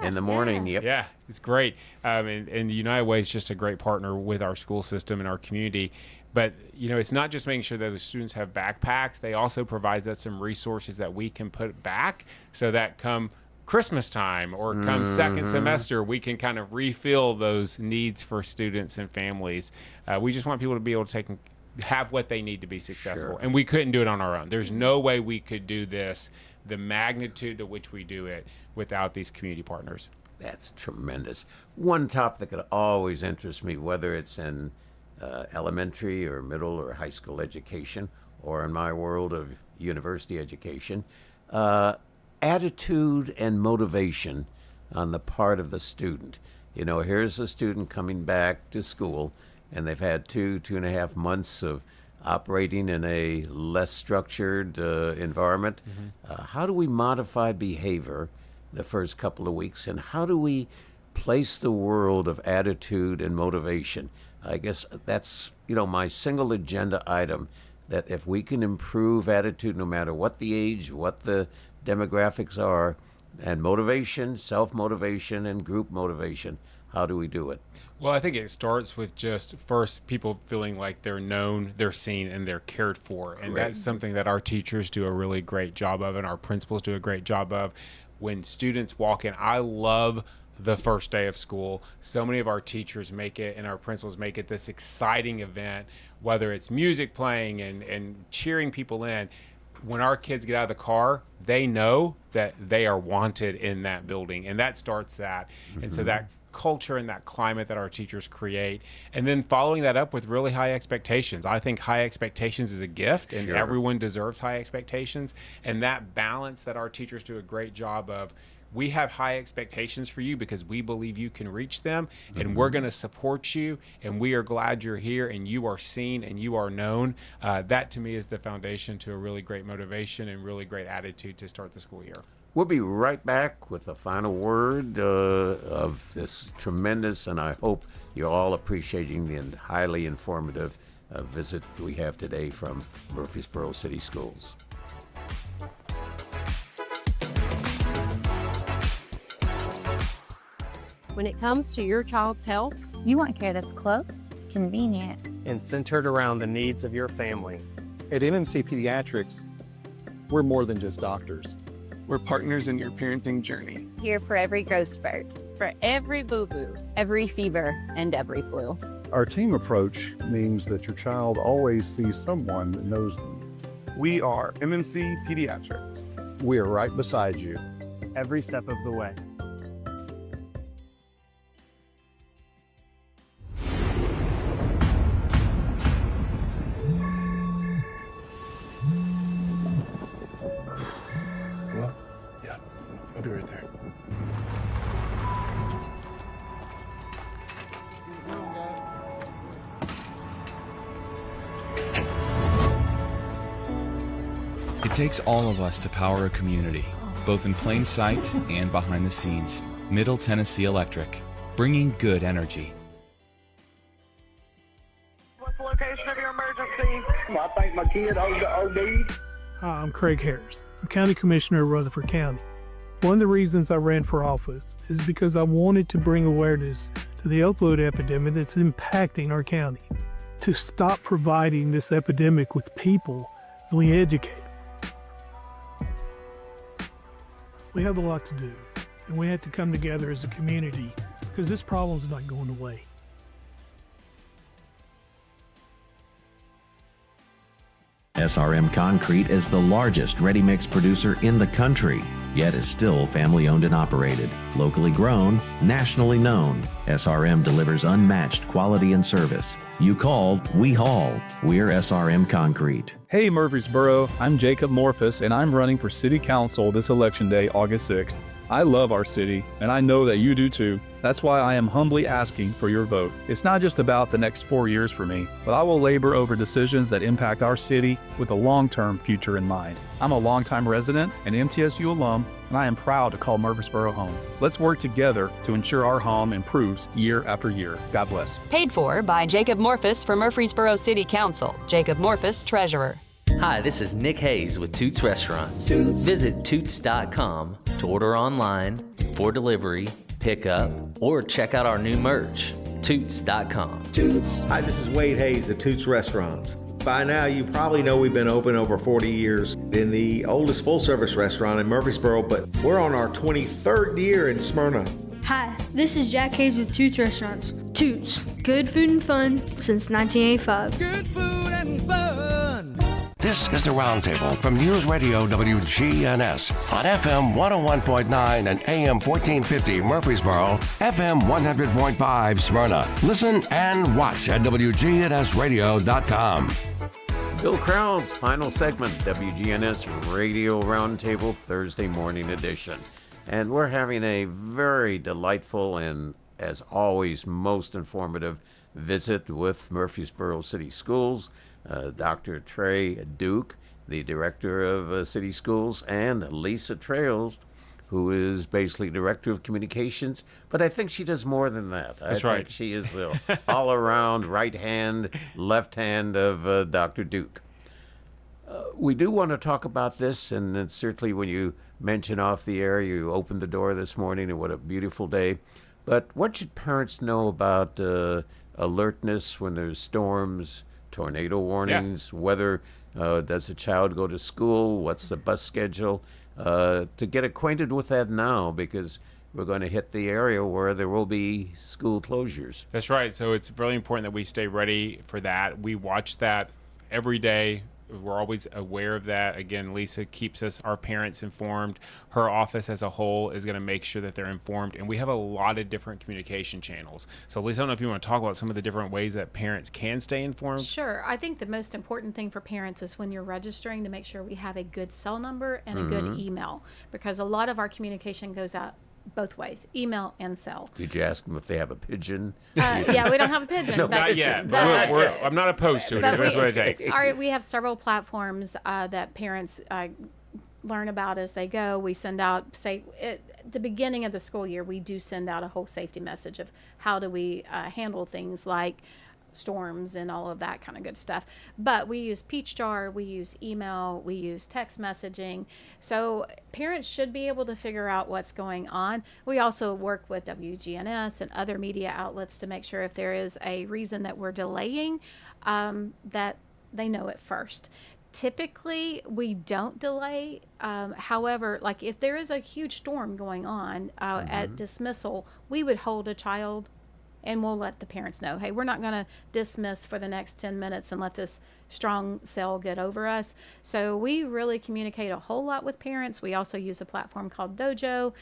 in the morning. Yeah, it's great. And the United Way is just a great partner with our school system and our community. But, it's not just making sure that the students have backpacks. They also provide us some resources that we can put back so that come Christmas time or come second semester, we can kind of refill those needs for students and families. We just want people to be able to have what they need to be successful. And we couldn't do it on our own. There's no way we could do this, the magnitude to which we do it, without these community partners. That's tremendous. One topic that always interests me, whether it's in elementary or middle or high school education, or in my world of university education, attitude and motivation on the part of the student. Here's a student coming back to school, and they've had 2.5 months of operating in a less structured environment. How do we modify behavior the first couple of weeks, and how do we place the world of attitude and motivation? I guess that's, my single agenda item, that if we can improve attitude, no matter what the age, what the demographics are, And motivation, self-motivation, and group motivation. How do we do it? Well, I think it starts with just first people feeling like they're known, they're seen, and they're cared for. And that's something that our teachers do a really great job of, and our principals do a great job of. When students walk in, I love the first day of school. So many of our teachers make it and our principals make it this exciting event, whether it's music playing and cheering people in. When our kids get out of the car, they know that they are wanted in that building, and that starts that. And so that culture and that climate that our teachers create, and then following that up with really high expectations. I think high expectations is a gift, and everyone deserves high expectations. And that balance that our teachers do a great job of. We have high expectations for you because we believe you can reach them, and we're going to support you, and we are glad you're here and you are seen and you are known. That to me is the foundation to a really great motivation and really great attitude to start the school year. We'll be right back with the final word of this tremendous, and I hope you're all appreciating the highly informative visit we have today from Murfreesboro City Schools. When it comes to your child's health, you want care that's close, convenient, and centered around the needs of your family. At MMC Pediatrics, we're more than just doctors. We're partners in your parenting journey. Here for every growth spurt, for every boo-boo, every fever, and every flu. Our team approach means that your child always sees someone that knows them. We are MMC Pediatrics. We are right beside you. Every step of the way. I'll be right there. It takes all of us to power a community, both in plain sight and behind the scenes. Middle Tennessee Electric, bringing good energy. What's the location of your emergency? I think my kid OD'd. Hi, I'm Craig Harris. I'm County Commissioner of Rutherford County. One of the reasons I ran for office is because I wanted to bring awareness to the opioid epidemic that's impacting our county. To stop providing this epidemic with people as we educate. We have a lot to do, and we have to come together as a community because this problem's not going away. SRM Concrete is the largest ready-mix producer in the country, yet is still family-owned and operated. Locally grown, nationally known, SRM delivers unmatched quality and service. You called, we haul. We're SRM Concrete. Hey Murfreesboro, I'm Jacob Morphus, and I'm running for City Council this Election Day, August 6th. I love our city, and I know that you do too. That's why I am humbly asking for your vote. It's not just about the next 4 years for me, but I will labor over decisions that impact our city with a long-term future in mind. I'm a longtime resident and MTSU alum, and I am proud to call Murfreesboro home. Let's work together to ensure our home improves year after year. God bless. Paid for by Jacob Morphus for Murfreesboro City Council. Jacob Morphus, Treasurer. Hi, this is Nick Hayes with Toots Restaurants. Visit Toots.com to order online, for delivery, pickup, or check out our new merch. Toots.com. Hi, this is Wade Hayes at Toots Restaurants. By now, you probably know we've been open over 40 years in the oldest full-service restaurant in Murfreesboro, but we're on our 23rd year in Smyrna. Hi, this is Jack Hayes with Toots Restaurants. Toots, good food and fun since 1985. Good food and fun. This is the Roundtable from News Radio WGNS on FM 101.9 and AM 1450 Murfreesboro, FM 100.5 Smyrna. Listen and watch at WGNSradio.com. Bill Krau's final segment, WGNS Radio Roundtable Thursday morning edition. And we're having a very delightful and, as always, most informative visit with Murfreesboro City Schools. Dr. Trey Duke, the director of City Schools, and Lisa Trails, who is basically director of communications. But I think she does more than that. That's I right. think she is the all-around right hand, left hand of Dr. Duke. We do want to talk about this, and then certainly when you mention off the air, you opened the door this morning, and what a beautiful day. But what should parents know about alertness when there's storms, tornado warnings, weather? Does a child go to school? What's the bus schedule? To get acquainted with that now, because we're going to hit the area where there will be school closures. That's right. So it's really important that we stay ready for that. We watch that every day. We're always aware of that. Again, Lisa keeps our parents informed. Her office as a whole is going to make sure that they're informed. And we have a lot of different communication channels. So Lisa, I don't know if you want to talk about some of the different ways that parents can stay informed. Sure. I think the most important thing for parents is when you're registering to make sure we have a good cell number and a good email, because a lot of our communication goes out both ways, email and cell. Did you ask them if they have a pigeon? Yeah, we don't have a pigeon. No, not yet. But I'm not opposed to it. That's what it takes. We have several platforms that parents learn about as they go. We send out, at the beginning of the school year, we do send out a whole safety message of how do we handle things like storms and all of that kind of good stuff. But we use Peach Jar, we use email, we use text messaging. So parents should be able to figure out what's going on. We also work with WGNS and other media outlets to make sure if there is a reason that we're delaying, that they know it first. Typically, we don't delay. However, like if there is a huge storm going on at dismissal, we would hold a child and we'll let the parents know, hey, we're not going to dismiss for the next 10 minutes and let this strong cell get over us. So we really communicate a whole lot with parents. We also use a platform called Dojo.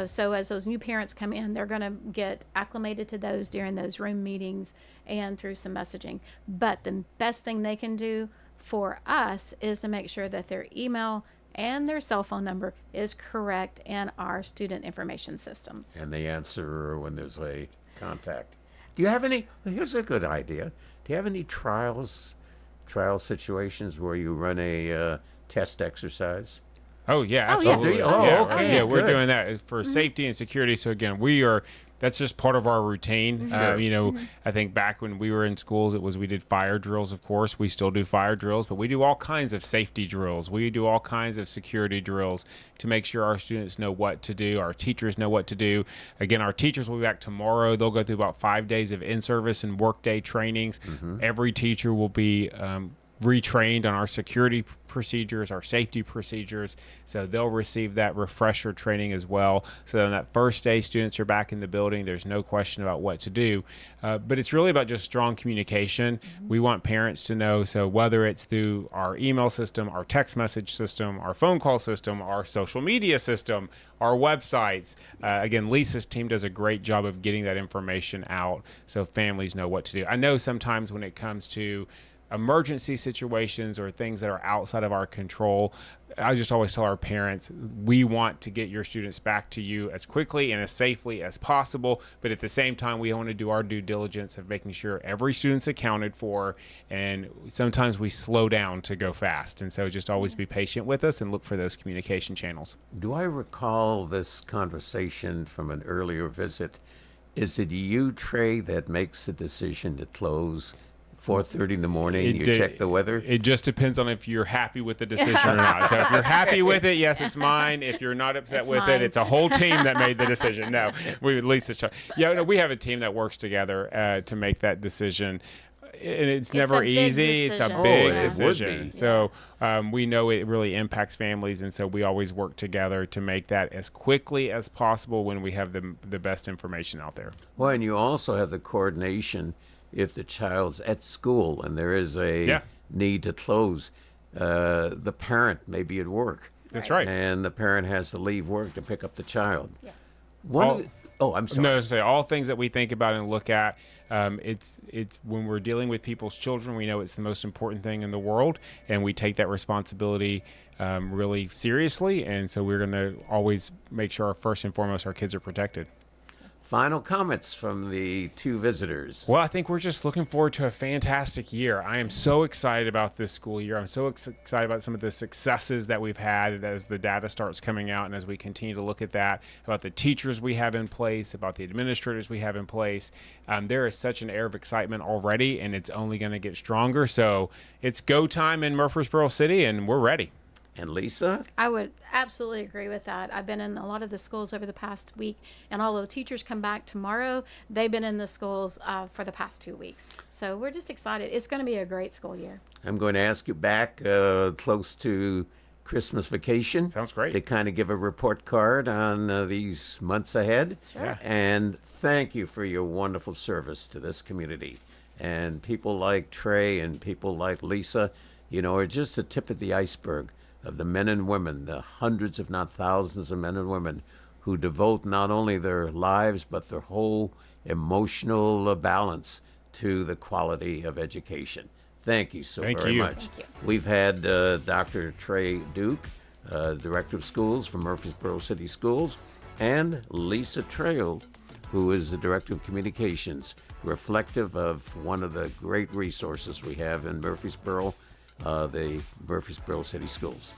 So as those new parents come in, they're going to get acclimated to those during those room meetings and through some messaging. But the best thing they can do for us is to make sure that their email and their cell phone number is correct in our student information systems. And they answer when there's a contact. Do you have any? Here's a good idea. Do you have any trial situations where you run a test exercise? Oh yeah, absolutely. Yeah. Okay. Yeah, we're doing that for safety and security. So again, that's just part of our routine. I think back when we were in schools, we did fire drills. Of course, we still do fire drills, but we do all kinds of safety drills. We do all kinds of security drills to make sure our students know what to do. Our teachers know what to do. Again, our teachers will be back tomorrow. They'll go through about 5 days of in-service and workday trainings. Every teacher will be retrained on our security procedures, our safety procedures. So they'll receive that refresher training as well. So on that first day, students are back in the building. There's no question about what to do. But it's really about just strong communication. We want parents to know. So whether it's through our email system, our text message system, our phone call system, our social media system, our websites. Again, Lisa's team does a great job of getting that information out so families know what to do. I know sometimes when it comes to emergency situations or things that are outside of our control, I just always tell our parents, we want to get your students back to you as quickly and as safely as possible, but at the same time, we want to do our due diligence of making sure every student's accounted for, and sometimes we slow down to go fast, and so just always be patient with us and look for those communication channels. Do I recall this conversation from an earlier visit? Is it you, Trey, that makes the decision to close 4:30 in the morning? You check the weather? It just depends on if you're happy with the decision or not. So if you're happy with it, yes, it's mine. If you're not upset with it, it's a whole team that made the decision. No, we at least we have a team that works together to make that decision. And it's never easy. It's a big decision. So we know it really impacts families, and so we always work together to make that as quickly as possible when we have the best information out there. Well, and you also have the coordination if the child's at school and there is a need to close. The parent may be at work. That's right. And the parent has to leave work to pick up the child. Yeah. I'm sorry. No, so all things that we think about and look at. It's when we're dealing with people's children, we know it's the most important thing in the world, and we take that responsibility really seriously. And so we're going to always make sure first and foremost our kids are protected. Final comments from the two visitors. Well, I think we're just looking forward to a fantastic year. I am so excited about this school year. I'm so excited about some of the successes that we've had as the data starts coming out and as we continue to look at that, about the teachers we have in place, about the administrators we have in place. There is such an air of excitement already, and it's only going to get stronger. So it's go time in Murfreesboro City, and we're ready. And Lisa? I would absolutely agree with that. I've been in a lot of the schools over the past week, and although teachers come back tomorrow, they've been in the schools for the past 2 weeks. So we're just excited. It's going to be a great school year. I'm going to ask you back close to Christmas vacation. Sounds great. To kind of give a report card on these months ahead. Sure. Yeah. And thank you for your wonderful service to this community. And people like Trey and people like Lisa, are just the tip of the iceberg of the men and women, the hundreds if not thousands of men and women who devote not only their lives but their whole emotional balance to the quality of education. Thank you so very much. Thank you. We've had Dr. Trey Duke, Director of Schools for Murfreesboro City Schools, and Lisa Trail, who is the Director of Communications, reflective of one of the great resources we have in Murfreesboro, the Murfreesboro City Schools.